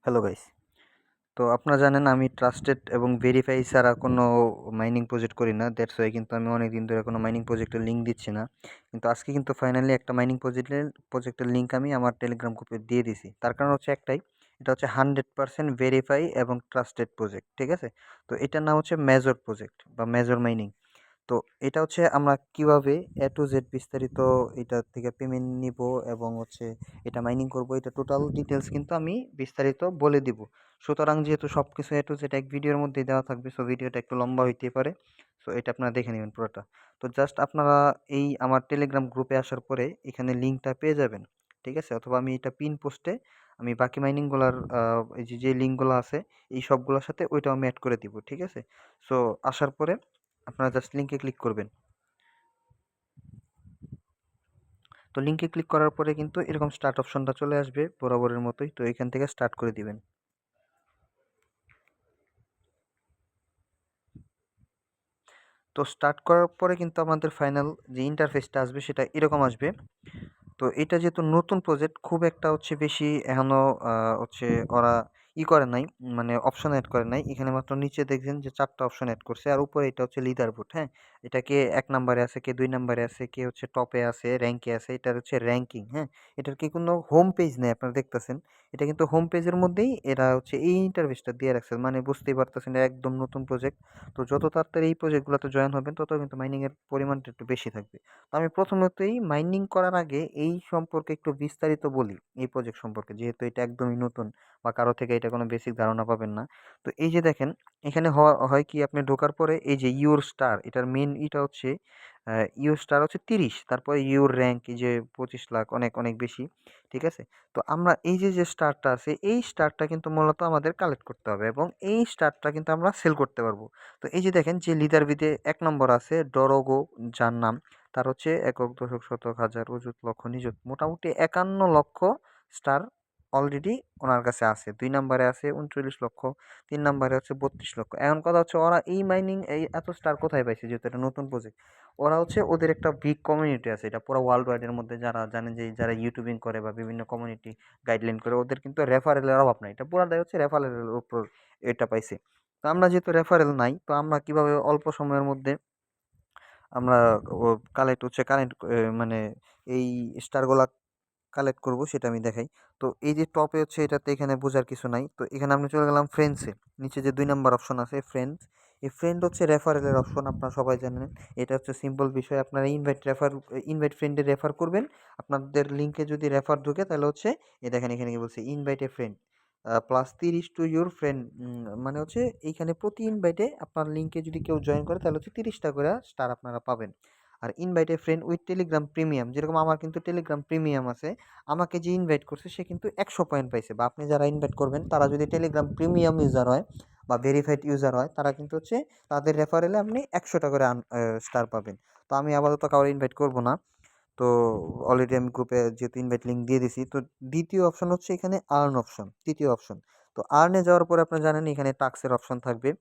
Hello guys. তো আপনারা জানেন আমি ট্রাস্টেড এবং ভেরিফাই ছাড়া কোনো মাইনিং প্রজেক্ট করি না। দ্যাটস ওয়াই কিন্তু আমি অনেক দিন ধরে কোনো মাইনিং প্রজেক্টের লিঙ্ক দিচ্ছি না। কিন্তু আজকে কিন্তু ফাইনালি একটা মাইনিং প্রজেক্টের লিঙ্ক আমি আমার টেলিগ্রাম গ্রুপে দিয়ে দিছি। তার কারণ হচ্ছে একটাই, এটা হচ্ছে 100% ভেরিফাই এবং ট্রাস্টেড প্রজেক্ট। ঠিক আছে? তো এটার নাম হচ্ছে মেজর প্রজেক্ট বা মেজর মাইনিং। তো এটা হচ্ছে আমরা কিভাবে এ টু জেড বিস্তারিত এটা থেকে পেমেন্ট নিব এবং হচ্ছে এটা মাইনিং করব, এটা টোটাল ডিটেলস কিন্তু আমি বিস্তারিত বলে দিব। সুতরাং যেহেতু সব কিছু এ টু জেড এক ভিডিওর মধ্যে দেওয়া থাকবে, সো ভিডিওটা একটু লম্বা হইতে পারে। সো এটা আপনারা দেখে নেবেন পুরোটা। তো জাস্ট আপনারা এই আমার টেলিগ্রাম গ্রুপে আসার পরে এখানে লিঙ্কটা পেয়ে যাবেন। ঠিক আছে? অথবা আমি এটা পিন পোস্টে আমি বাকি মাইনিংগুলার এই যে লিঙ্কগুলো আছে এই সবগুলোর সাথে ওইটাও আমি অ্যাড করে দিব। ঠিক আছে? সো আসার পরে আপনারা জাস্ট লিঙ্কে ক্লিক করবেন। তো লিঙ্কে ক্লিক করার পরে কিন্তু এরকম স্টার্ট অপশনটা চলে আসবে বরাবরের মতোই। তো এখান থেকে স্টার্ট করে দিবেন। তো স্টার্ট করার পরে কিন্তু আমাদের ফাইনাল যে ইন্টারফেসটা আসবে সেটা এরকম আসবে। তো এটা যেহেতু নতুন প্রজেক্ট, খুব একটা হচ্ছে বেশি এখনো হচ্ছে ওরা করে নাই, মানে অপশন অ্যাড করে নাই। এখানে মাত্র নিচে দেখছেন যে 4টা অপশন অ্যাড করছে, আর উপরে এটা হচ্ছে লিডার বোর্ড। হ্যাঁ, এটা কে 1 নম্বরে আছে, কে 2 নম্বরে আছে, কে হচ্ছে টপে আছে, র্যাঙ্কে আছে। এটার হচ্ছে র্যাঙ্কিং। হ্যাঁ, এটার কি কোনো হোম পেজ নেই, আপনারা দেখতেছেন। এটা কিন্তু হোম পেজের মধ্যেই এরা হচ্ছে এই ইন্টারফেসটা দিয়ে রাখছে, মানে বুঝতেই পারতেছেন এটা একদম নতুন প্রজেক্ট। তো যত তাড়াতাড়ি এই প্রজেক্টগুলোতে জয়েন হবেন তত কিন্তু মাইনিং এর পরিমাণটা একটু বেশি থাকবে। তো আমি প্রথমতই মাইনিং করার আগে এই সম্পর্কে একটু বিস্তারিত বলি, এই প্রজেক্ট সম্পর্কে, যেহেতু এটা একদমই নতুন বা কারো থেকে এটা কোনো বেসিক ধারণা পাবেন না। তো এই যে দেখেন, এখানে হয় কি, আপনি ঢোকার পরে এই যে ইউর স্টার, এটার মেন এটা হচ্ছে ইউর স্টার হচ্ছে 30, তারপরে ইউর র্যাঙ্ক এই যে 25 লাখ, অনেক অনেক বেশি। ঠিক আছে? তো আমরা এই যে যে স্টারটা আছে এই স্টারটা কিন্তু মূলত আমাদের কালেক্ট করতে হবে এবং এই স্টারটা কিন্তু আমরা সেল করতে পারবো। তো এই যে দেখেন যে লিডার বিদে 1 নম্বর আছে ডরোগো, যার নাম, তার হচ্ছে একক, দশক, শতক, হাজার, অযুত, লক্ষ, নিযুত, মোটামুটি 51 লক্ষ স্টার অলরেডি ওনার কাছে আছে। 2 নম্বরে আছে 39 লক্ষ, 3 নম্বরে হচ্ছে 32 লক্ষ। এখন কথা হচ্ছে ওরা এই মাইনিং এই এত স্টার কোথায় পাইছে, যেহেতু এটা নতুন প্রজেক্ট। ওরা হচ্ছে ওদের একটা বিগ কমিউনিটি আছে, এটা পুরো ওয়ার্ল্ড ওয়াইড এর মধ্যে যারা জানেন যে যারা ইউটিউবিং করে বা বিভিন্ন কমিউনিটি গাইডলাইন করে, ওদের কিন্তু রেফারেলের অভাব নাই। এটা পুরাটাই হচ্ছে রেফারেলের উপর এটা পাইছে। তো আমরা যেহেতু রেফারেল নাই, তো আমরা কিভাবে অল্প সময়ের মধ্যে আমরা ও কালেক্ট হচ্ছে কানেক্ট মানে এই স্টারগুলা কালেক্ট করব সেটা আমি দেখাই। তো এই যে টপে হচ্ছে এটাতে এখানে বোঝার কিছু নাই। তো এখানে আমি চলে গেলাম ফ্রেন্ডসে। নিচে যে 2 নম্বর অপশন আছে ফ্রেন্ডস, এই ফ্রেন্ড হচ্ছে রেফারেলের অপশন, আপনারা সবাই জানেন। এটা হচ্ছে সিম্পল বিষয়, আপনারা ইনভাইট ফ্রেন্ডে রেফার করবেন। আপনাদের লিঙ্কে যদি রেফার ঢুকে তাহলে হচ্ছে এই দেখেন এখানে কি বলছে, invite a friend plus 30 to your friend. মানে হচ্ছে এইখানে প্রতি ইনভাইটে আপনার লিঙ্কে যদি কেউ জয়েন করে তাহলে হচ্ছে 30টা করে স্টার আপনারা পাবেন। আর invite a friend with Telegram premium, যেরকম আমার কিন্তু টেলিগ্রাম প্রিমিয়াম আছে, আমাকে যে ইনভাইট করছে সে কিন্তু 100 পয়েন্ট পাইছে। বা আপনি যারা ইনভাইট করবেন তারা যদি টেলিগ্রাম প্রিমিয়াম ইউজার হয় বা ভেরিফাইড ইউজার হয়, তারা কিন্তু হচ্ছে তাদের রেফারেলে আপনি 100টা করে স্টার পাবেন। তো আমি আপাতত কাউকে ইনভাইট করব না। তো অলরেডি আমি গ্রুপে যেহেতু ইনভাইট লিঙ্ক দিয়ে দিছি, তো দ্বিতীয় অপশন হচ্ছে এখানে আর্ন অপশন, তৃতীয় অপশন। তো আর্নে যাওয়ার পরে আপনারা জানেন এখানে টাক্সের অপশন থাকবে।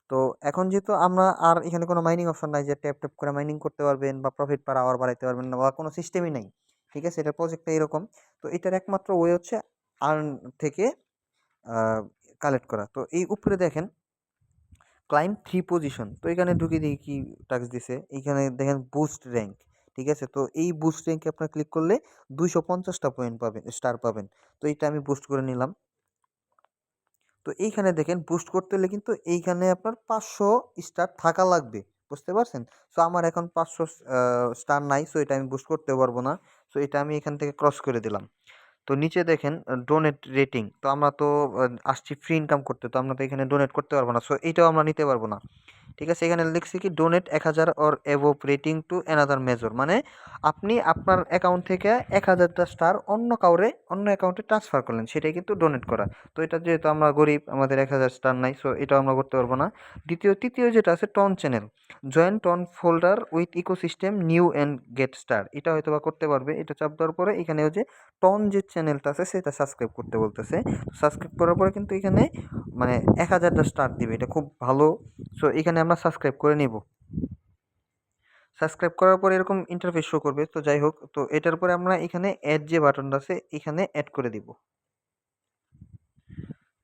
তো এখন যেহেতু আমরা আর এখানে কোনো মাইনিং অপশন নাই যে ট্যাপ ট্যাপ করে মাইনিং করতে পারবেন বা প্রফিট পার আওয়ার বাড়াইতে পারবেন না, বা কোনো সিস্টেমই নাই। ঠিক আছে? এটা প্রজেক্টটা এরকম। তো এটার একমাত্র ওয়ে হচ্ছে আর্ন থেকে কালেক্ট করা। তো এই উপরে দেখেন ক্লাইম্ব 3 পজিশন। তো এখানে ঢুকে দেখি কি টাস্ক দিছে। এইখানে দেখেন বুস্ট র‍্যাঙ্ক। ঠিক আছে? তো এই বুস্ট র‍্যাঙ্কে আপনারা ক্লিক করলে 250টা পয়েন্ট পাবেন, স্টার পাবেন। তো এইটা আমি বুস্ট করে নিলাম। তো এইখানে দেখেন বুস্ট করতে হলে কিন্তু এইখানে আপনার 500 স্টার থাকা লাগবে। বুঝতে পারছেন? সো আমার এখন 500 স্টার নাই। সো এটা আমি বুস্ট করতেও পারবো না। সো এটা আমি এখান থেকে ক্রস করে দিলাম। তো নিচে দেখেন ডোনেট রেটিং। তো আমরা তো আসছি ফ্রি ইনকাম করতে। তো আমরা তো এখানে ডোনেট করতে পারবো না। সো এইটাও আমরা নিতে পারবো না। ঠিক আছে? এখানে লিখছি কি donate 1000 or above rating to another major. মানে আপনি আপনার অ্যাকাউন্ট থেকে 1000টা স্টার অন্য অ্যাকাউন্টে ট্রান্সফার করলেন। সেটাই কিন্তু ডোনেট করা। তো এটা যেহেতু আমরা গরিব, আমাদের 1000 স্টার নাই। সো এটাও আমরা করতে পারবো না। তৃতীয় যেটা আছে ton channel. Join ton folder with ecosystem new and get star. এটা হয়তোবা করতে পারবে। এটা চাপ দেওয়ার পরে এখানে ওই যে টন যে চ্যানেলটা আছে সেটা সাবস্ক্রাইব করতে বলতেছে। সাবস্ক্রাইব করার পরে কিন্তু এখানে মানে 1000টা স্টার দিবে। এটা খুব ভালো। সো এখানে আমরা সাবস্ক্রাইব করে নিব। সাবস্ক্রাইব করার পরে এরকম ইন্টারফেস শো করবে। তো যাই হোক, তো এটার পরে আমরা এখানে অ্যাড যে বাটনটা আছে এখানে অ্যাড করে দিব।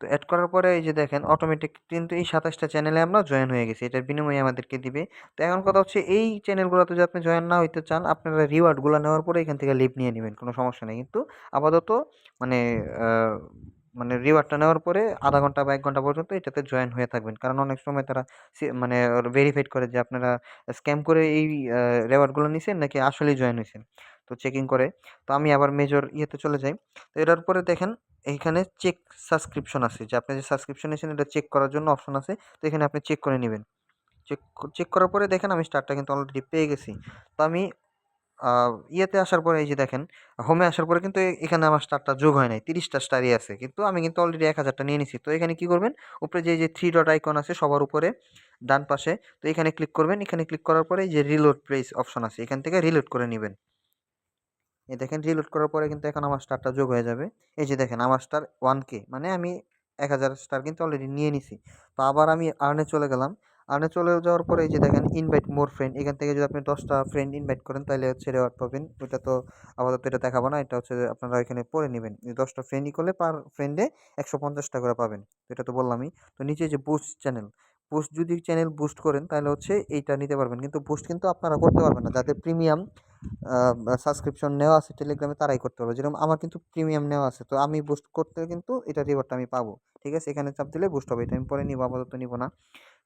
তো এড করার পরে এই যে দেখেন অটোমেটিক কিন্তু এই ২৭টা চ্যানেলে আমরা জয়েন হয়ে গেছি। এটার বিনিময়ে আমাদেরকে দিবে। তো এখন কথা হচ্ছে এই চ্যানেলগুলোতে যদি আপনি জয়েন না হইতে চান, আপনারা রিওয়ার্ডগুলো নেওয়ার পরে এখান থেকে লিভ নিয়ে নিবেন। কোনো সমস্যা নেই। কিন্তু আপাতত মানে আ মানে রিওয়ার্ডটা নেওয়ার পরে ০.৫ ঘন্টা বা ১ ঘন্টা পর্যন্ত এটাতে জয়েন হয়ে থাকবেন। কারণ অনেক সময় তারা মানে ভেরিফাইড করে যে আপনারা স্ক্যাম করে এই আ রিওয়ার্ডগুলো নিছেন নাকি আসলেই জয়েন হইছেন। তো চেকিং করে। তো আমি আবার মেজর ইয়েতে চলে যাই। তো এটার পরে দেখেন এইখানে চেক সাবস্ক্রিপশন আছে যে আপনি যে সাবস্ক্রিপশন নিয়েছেন এটা চেক করার জন্য অপশন আছে। তো এখানে আপনি চেক করে নিবেন। চেক করার পরে দেখেন আমি স্টারটা কিন্তু অলরেডি পেয়ে গেছি। তো আমি আ ইয়েতে আসার পরে এই যে দেখেন হোমে আসার পরে কিন্তু এখানে আমার স্টারটা যোগ হয় নাই। ৩০ টা স্টারই আছে। কিন্তু আমি কিন্তু অলরেডি ১,০০০ টা নিয়ে নিছি। তো এখানে কি করবেন? উপরে যে 3 ডট আইকন আছে সবার উপরে ডান পাশে। তো এখানে ক্লিক করবেন। এখানে ক্লিক করার পরে এই যে রিলোড প্রাইস অপশন আছে। এখান থেকে রিলোড করে নিবেন। এই দেখেন রিলোড করার পরে কিন্তু এখন আমার স্টারটা যোগ হয়ে যাবে। এই যে দেখেন আমার স্টার 1K মানে আমি ১,০০০ স্টার কিন্তু অলরেডি নিয়ে নিছি। তো আবার আমি আর্ন এ চলে গেলাম। আর্ন এ চলে যাওয়ার পরে এই যে দেখেন ইনভাইট মোর ফ্রেন্ড এখান থেকে যদি আপনি ১০ টা ফ্রেন্ড ইনভাইট করেন তাইলে হচ্ছে রিওয়ার্ড পাবেন। ওইটা তো আপাতত এটা দেখাবো না। এটা হচ্ছে যে আপনারা এখানে পড়ে নিবেন। এই ১০ টা ফ্রেন্ড ই করলে পার ফ্রেন্ডে ১৫০ টা করে পাবেন। তো এটা তো বললামই। তো নিচে যে বুস্ট চ্যানেল, বুস্ট যদি চ্যানেল বুস্ট করেন তাহলে হচ্ছে এইটা নিতে পারবেন। কিন্তু বুস্ট কিন্তু আপনারা করতে পারবেন না। যাদের প্রিমিয়াম সাবস্ক্রিপশন নেওয়া আছে টেলিগ্রামে তারাই করতে পারবে। যেরকম আমার কিন্তু প্রিমিয়াম নেওয়া আছে। তো আমি বুস্ট করতে কিন্তু এটা রিওয়ার্ডটা আমি পাবো। ঠিক আছে? এখানে চাপ দিলে বুস্ট হবে। এটা আমি পরে নিবো, আপাতত নিবো না।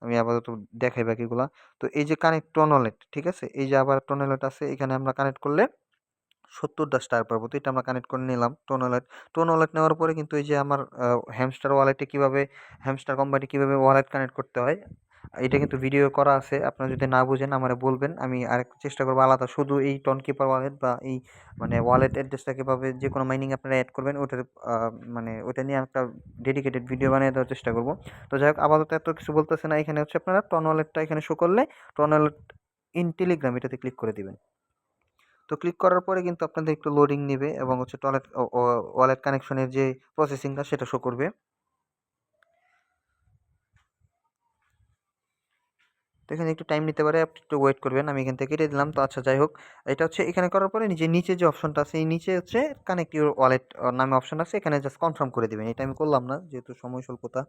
আমি আপাতত দেখাই বাকিগুলা। তো এই যে কানেক্ট টন ওয়ালেট, ঠিক আছে? এই যে আবার টন ওয়ালেট আছে। এখানে আমরা কানেক্ট করলে ৭০ টা স্টার পাবো। তো এটা আমরা কানেক্ট করে নিলাম টোন ওয়ালেট। টোন ওয়ালেট নেওয়ার পরে কিন্তু এই যে আমার হ্যামস্টার ওয়ালেটে কিভাবে হ্যামস্টার কোম্পানি কিভাবে ওয়ালেট কানেক্ট করতে হয়, এটা কিন্তু ভিডিও করা আছে। আপনারা যদি না বুঝেন আমারে বলবেন। আমি আরেকটু চেষ্টা করব আলাদা শুধু এই টোন কিপার ওয়ালেট বা এই মানে ওয়ালেট অ্যাড্রেসটা কিভাবে যেকোনো মাইনিং আপনারা এড করবেন ওটার মানে ওইটা নিয়ে একটা ডেডিকেটেড ভিডিও বানিয়ে দেওয়ার চেষ্টা করব। তো যাই হোক আপাতত এত কিছু বলতেছে না। এখানে হচ্ছে আপনারা টোন ওয়ালেটটা এখানে শো করলে টোন ওয়ালেট ইন টেলিগ্রাম এটাতে ক্লিক করে দিবেন। তো ক্লিক করার পরে কিন্তু আপনাদের একটু লোডিং নিবে এবং হচ্ছে টয়লেট ওয়ালেট কানেকশনের যে প্রসেসিংটা সেটা শো করবে। তো এখানে একটু টাইম নিতে পারে, আপনি একটু ওয়েট করবেন। আমি এখান থেকে কেটে দিলাম। তো আচ্ছা যাই হোক, এটা হচ্ছে এখানে করার পরে নিচে যে অপশনটা আছে এই নিচে হচ্ছে কানেক্ট ইউর ওয়ালেট নামে অপশন আছে। এখানে জাস্ট কনফার্ম করে দিবেন। এটা আমি করলাম না যেহেতু সময় স্বল্পতা।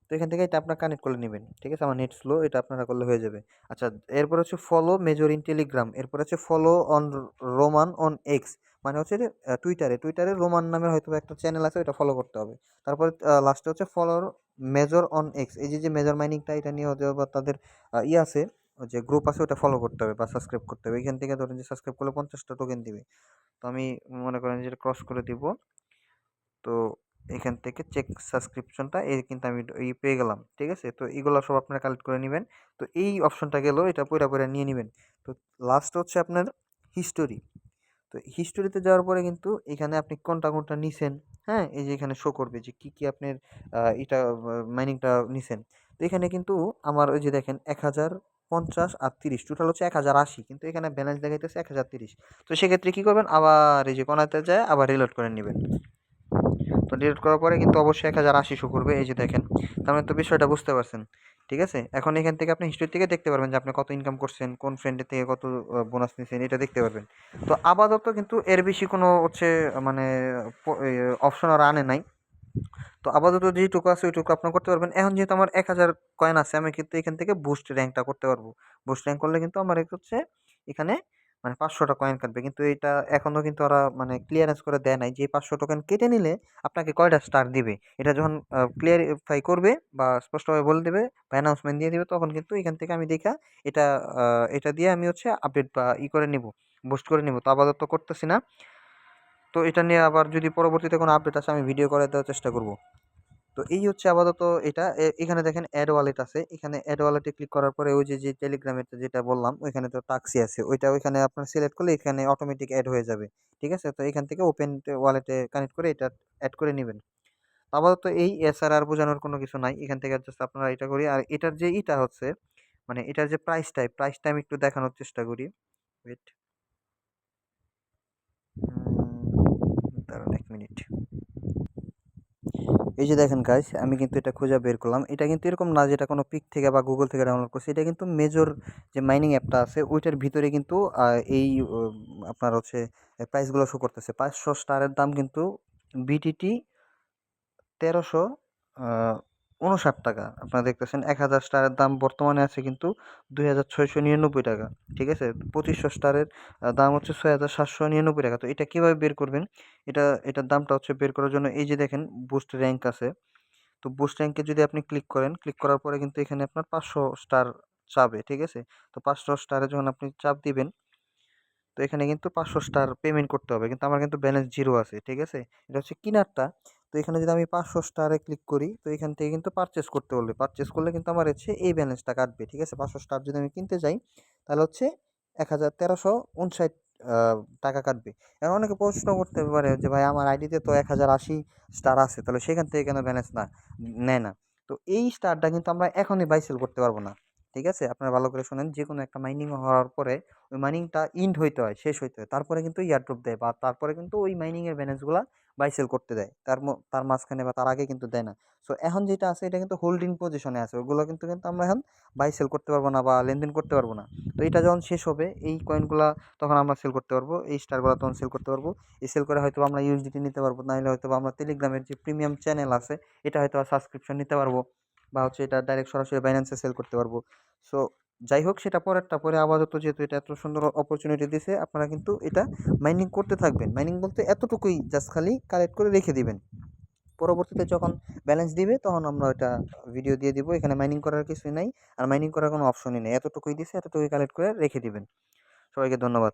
তো এখান থেকে এটা আপনার কানেক্ট করে নিবেন। ঠিক আছে? আমার নেট স্লো, এটা আপনারা করলে হয়ে যাবে। আচ্ছা, এরপর হচ্ছে ফলো মেজর ইন টেলিগ্রাম। এরপর হচ্ছে follow on Roman on x. মানে হচ্ছে যে টুইটারে রোমান নামের হয়তোবা একটা চ্যানেল আছে ওইটা ফলো করতে হবে। তারপরে লাস্টে হচ্ছে ফলো মেজর অন এক্স। এই যে মেজর মাইনিংটা এটা নিয়ে হয়তোবা তাদের আছে ওই যে গ্রুপ আছে ওটা ফলো করতে হবে বা সাবস্ক্রাইব করতে হবে। এখান থেকে ধরেন যে সাবস্ক্রাইব করলে ৫০ টা টোকেন দিবে। তো আমি মনে করেন যে এটা ক্রস করে দিব। তো এখান থেকে চেক সাবস্ক্রিপশনটা কিন্তু আমি পেয়ে গেলাম। ঠিক আছে? তো এগুলো সব আপনারা কালেক্ট করে নিবেন। তো এই অপশনটা গেল, এটা পইড়া নিয়ে নিবেন। তো লাস্ট হচ্ছে আপনার হিস্টোরি। তো হিস্টোরিতে যাওয়ার পরে কিন্তু এখানে আপনি কোনটা নিছেন, হ্যাঁ? এই যে এখানে শো করবে যে কি আপনার এটা মাইনিংটা নিছেন। তো এখানে কিন্তু আমার ওই যে দেখেন ১,০০০, ৫০ আর ৩০ টোটাল হচ্ছে ১,০৮০, কিন্তু এখানে ব্যালেন্স দেখাইতেছে ১,০৩০। তো সেক্ষেত্রে কি করবেন? আবার এই যে কোণাতে যেয়ে আবার রিলোড করে নিবেন। তো ডিলিট করার পরে কিন্তু অবশ্যই ১,০৮০ শো করবে। এই যে দেখেন। তার মানে তো বিষয়টা বুঝতে পারছেন। ঠিক আছে? এখন এখান থেকে আপনি হিস্ট্রি থেকে দেখতে পারবেন যে আপনি কত ইনকাম করছেন, কোন ফ্রেন্ডের থেকে কত বোনাস নিছেন এটা দেখতে পারবেন। তো আপাতত কিন্তু এর বেশি কোনো হচ্ছে মানে অপশন আর আনে নাই। তো আপাতত যেইটুকু আছে ওইটুকু আপনারা করতে পারবেন। এখন যেহেতু আমার ১,০০০ কয়েন আছে আমি কিন্তু এখান থেকে বুস্ট র‍্যাংকটা করতে পারবো। বুস্ট র‍্যাংক করলে কিন্তু আমার হচ্ছে এখানে মানে ৫০০ টা কয়েন কাটবে। কিন্তু এটা এখনো কিন্তু ওরা মানে ক্লিয়ারেন্স করে দেয় নাই যে ৫০০ টোকেন কেটে নিলে আপনাকে কয়টা স্টার দিবে। এটা যখন ক্লিয়ারিফাই করবে বা স্পষ্টভাবে বলে দিবে বা অ্যানাউন্সমেন্ট দিয়ে দিবে তখন কিন্তু এখান থেকে আমি দেইখা এটা এটা দিয়ে আমি হচ্ছে আপডেট বা করে নিবো, বুস্ট করে নিবো। তো আপাতত করতেছি না। তো এটা নিয়ে আবার যদি পরবর্তীতে কোনো আপডেট আসে আমি ভিডিও করে দেওয়ার চেষ্টা করব। তো এই হচ্ছে আপাতত এটা। এখানে দেখেন এড ওয়ালেট আছে। এখানে এড ওয়ালেটে ক্লিক করার পরে ওই যে টেলিগ্রামের যেটা বললাম ওইখানে তো টাক্সই আছে। ওইটা ওইখানে আপনার সিলেক্ট করলে এখানে অটোমেটিক এড হয়ে যাবে। ঠিক আছে? তো এখান থেকে ওপেন ওয়ালেটে কানেক্ট করে এটা এড করে নিবেন। তো আপাতত এই এছাড়া আর বোঝানোর কোনো কিছু নাই। এখান থেকে জাস্ট আপনারা এটা করি। আর এটার যে হচ্ছে মানে এটার যে প্রাইসটা আমি একটু দেখানোর চেষ্টা করি। ওয়েট। দাঁড়ান ১ মিনিট। এই যে দেখেন গাইস আমি কিন্তু এটা খুঁজে বের করলাম। এটা কিন্তু এরকম না যে এটা কোনো পিক থেকে বা গুগল থেকে ডাউনলোড করছি। এটা কিন্তু মেজর যে মাইনিং অ্যাপটা আছে ওইটার ভিতরে কিন্তু এই আপনার হচ্ছে প্রাইসগুলো শো করতেছে। ৫০০ স্টারের দাম কিন্তু বিটিটি 1300 আ ৫৯ টাকা। আপনারা দেখতেছেন ১,০০০ স্টারের দাম বর্তমানে আছে কিন্তু ৳২,৬৯৯ ঠিক আছে? ২৫০০ স্টারের দাম হচ্ছে ৳৬,৭৯৯ তো এটা কিভাবে বের করবেন? এটার দামটা হচ্ছে বের করার জন্য এই যে দেখেন বুস্ট র‍্যাংক আছে। তো বুস্ট র‍্যাংকে যদি আপনি ক্লিক করেন, ক্লিক করার পরে কিন্তু এখানে আপনার ৫০০ স্টার চাবে, ঠিক আছে? তো ৫০০ স্টারে যখন আপনি চাপ দিবেন, তো এখানে কিন্তু ৫০০ স্টার পেমেন্ট করতে হবে। কিন্তু আমার কিন্তু ব্যালেন্স 0 আছে, ঠিক আছে? এটা হচ্ছে কিনারটা। তো এখানে যদি আমি ৫০০ স্টারে ক্লিক করি, তো এখান থেকে কিন্তু পারচেজ করতে বলবে। পারচেজ করলে কিন্তু আমার হচ্ছে এই ব্যালেন্সটা কাটবে, ঠিক আছে? ৫০০ স্টার যদি আমি কিনতে যাই, তাহলে হচ্ছে ১,১৩৫৯ আ টাকা কাটবে। এখন অনেকে প্রশ্ন করতে পারে যে, "ভাই আমার আইডিতে তো ১,০৮০ স্টার আছে, তাহলে সেখান থেকে কেন ব্যালেন্স নেয় না?" তো এই স্টারটা কিন্তু আমরা এখনই বাই সেল করতে পারব না, ঠিক আছে? আপনারা ভালো করে শোনেন, যেকোনো একটা মাইনিং হওয়ার পরে ওই মাইনিংটা ইন্ড হইতে হয়, শেষ হইতে হয়। তারপরে কিন্তু এয়ারড্রপ দেয় বা তারপরে কিন্তু ওই মাইনিং এর ব্যালেন্সগুলা বাই সেল করতে দেয়। তার মাঝখানে বা তার আগে কিন্তু দেয় না। সো এখন যেটা আছে এটা কিন্তু হোল্ডিং পজিশনে আছে। ওগুলো কিন্তু আমরা এখন বাই সেল করতে পারব না বা লেনদেন করতে পারব না। তো এটা যখন শেষ হবে এই কয়েনগুলা তখন আমরা সেল করতে পারবো। এই স্টারগুলা তখন সেল করতে পারবো। এই সেল করে হয়তোবা আমরা ইউএসডিটি নিতে পারবো। নাইলে হয়তোবা আমরা টেলিগ্রামের যে প্রিমিয়াম চ্যানেল আছে এটা হয়তোবা সাবস্ক্রিপশন নিতে পারবো। বা হচ্ছে এটা ডাইরেক্ট সরাসরি বাইন্যান্সে সেল করতে পারবো। সো যাই হোক সেটা পরেরটা। পরে আপাতত যেহেতু এটা এত সুন্দর অপরচুনিটি দিছে, আপনারা কিন্তু এটা মাইনিং করতে থাকবেন। মাইনিং বলতে এতটুকুই, জাস্ট খালি কালেক্ট করে রেখে দিবেন। পরবর্তীতে যখন ব্যালেন্স দিবে তখন আমরা ওইটা ভিডিও দিয়ে দিব। এখানে মাইনিং করার কিছুই নাই। আর মাইনিং করার কোনো অপশনই নেই। এতটুকুই দিছে, এতটুকুই কালেক্ট করে রেখে দিবেন। সবাইকে ধন্যবাদ।